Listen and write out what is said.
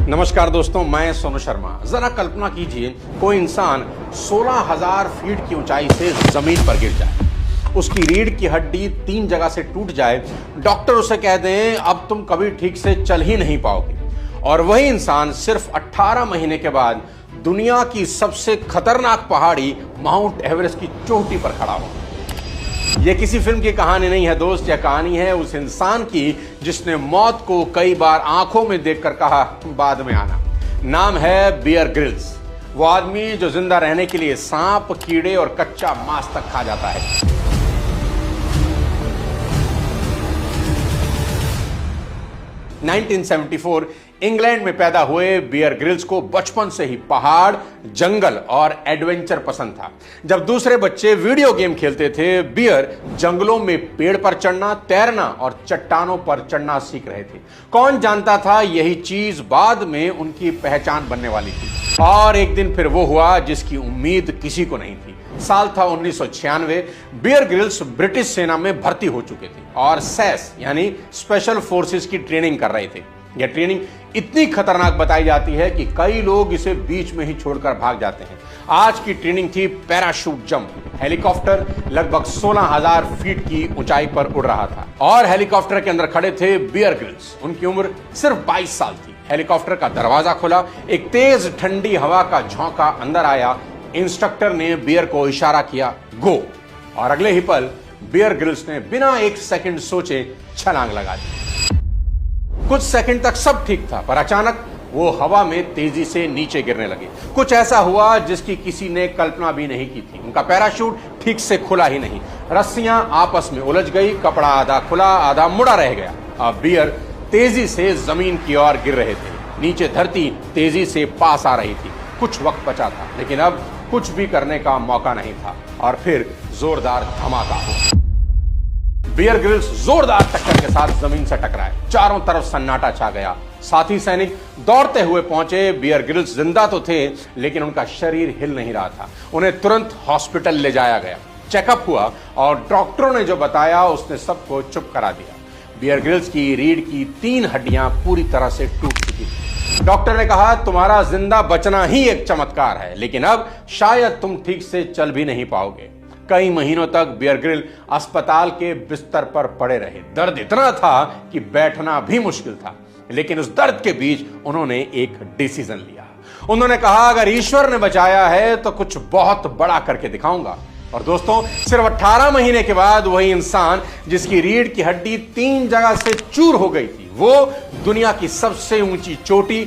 नमस्कार दोस्तों, मैं सोनू शर्मा। जरा कल्पना कीजिए कोई इंसान 16,000 फीट की ऊंचाई से जमीन पर गिर जाए, उसकी रीढ़ की हड्डी 3 जगह से टूट जाए, डॉक्टर उसे कह दें अब तुम कभी ठीक से चल ही नहीं पाओगे, और वही इंसान सिर्फ 18 महीने के बाद दुनिया की सबसे खतरनाक पहाड़ी माउंट एवरेस्ट की चोटी पर खड़ा हो। यह किसी फिल्म की कहानी नहीं है दोस्त, यह कहानी है उस इंसान की जिसने मौत को कई बार आंखों में देखकर कहा बाद में आना। नाम है बियर ग्रिल्स, वो आदमी जो जिंदा रहने के लिए सांप, कीड़े और कच्चा मांस तक खा जाता है। 1974 इंग्लैंड में पैदा हुए बियर ग्रिल्स को बचपन से ही पहाड़, जंगल और एडवेंचर पसंद था। जब दूसरे बच्चे वीडियो गेम खेलते थे, बियर जंगलों में पेड़ पर चढ़ना, तैरना और चट्टानों पर चढ़ना सीख रहे थे। कौन जानता था यही चीज बाद में उनकी पहचान बनने वाली थी। और एक दिन फिर वो हुआ जिसकी उम्मीद किसी को नहीं थी। साल था 1996। बियर ग्रिल्स ब्रिटिश सेना में भर्ती हो चुके थे और सैस यानी स्पेशल फोर्सेस की ट्रेनिंग कर रहे थे। यह ट्रेनिंग इतनी खतरनाक बताई जाती है कि कई लोग इसे बीच में ही छोड़कर भाग जाते हैं। आज की ट्रेनिंग थी पैराशूट जंप। हेलीकॉप्टर लगभग 16,000 फीट की ऊंचाई पर उड़ रहा था और हेलीकॉप्टर के अंदर खड़े थे बियर ग्रिल्स। उनकी उम्र सिर्फ 22 साल थी। हेलीकॉप्टर का दरवाजा खुला, एक तेज ठंडी हवा का झोंका अंदर आया। इंस्ट्रक्टर ने बियर को इशारा किया, गो, और अगले ही पल बियर ग्रिल्स ने बिना एक सेकंड सोचे छलांग लगा दी। कुछ सेकंड तक सब ठीक था, पर अचानक वो हवा में तेजी से नीचे गिरने लगे। कुछ ऐसा हुआ जिसकी किसी ने कल्पना भी नहीं की थी। उनका पैराशूट ठीक से खुला ही नहीं, रस्सियां आपस में उलझ गई, कपड़ा आधा खुला आधा मुड़ा रह गया। अब बियर तेजी से जमीन की ओर गिर रहे थे। नीचे धरती तेजी से पास आ रही थी। कुछ वक्त बचा था, लेकिन अब कुछ भी करने का मौका नहीं था। और फिर जोरदार धमाका हुआ। बियर ग्रिल्स जोरदार टक्कर के साथ जमीन से टकराए। चारों तरफ सन्नाटा छा गया। साथी सैनिक दौड़ते हुए पहुंचे। बियर ग्रिल्स जिंदा तो थे, लेकिन उनका शरीर हिल नहीं रहा था। उन्हें तुरंत हॉस्पिटल ले जाया गया। चेकअप हुआ और डॉक्टरों ने जो बताया उसने सबको चुप करा दिया। बियर ग्रिल्स की रीढ़ की 3 हड्डियां पूरी तरह से टूट चुकी थी। डॉक्टर ने कहा तुम्हारा जिंदा बचना ही एक चमत्कार है, लेकिन अब शायद तुम ठीक से चल भी नहीं पाओगे। कई महीनों तक बियर ग्रिल अस्पताल के बिस्तर पर पड़े रहे। दर्द इतना था कि बैठना भी मुश्किल था, लेकिन उस दर्द के बीच उन्होंने एक डिसीजन लिया। उन्होंने कहा अगर ईश्वर ने बचाया है तो कुछ बहुत बड़ा करके दिखाऊंगा। और दोस्तों, सिर्फ 18 महीने के बाद वही इंसान जिसकी रीढ़ की हड्डी 3 जगह से चूर हो गई थी, वो दुनिया की सबसे ऊंची चोटी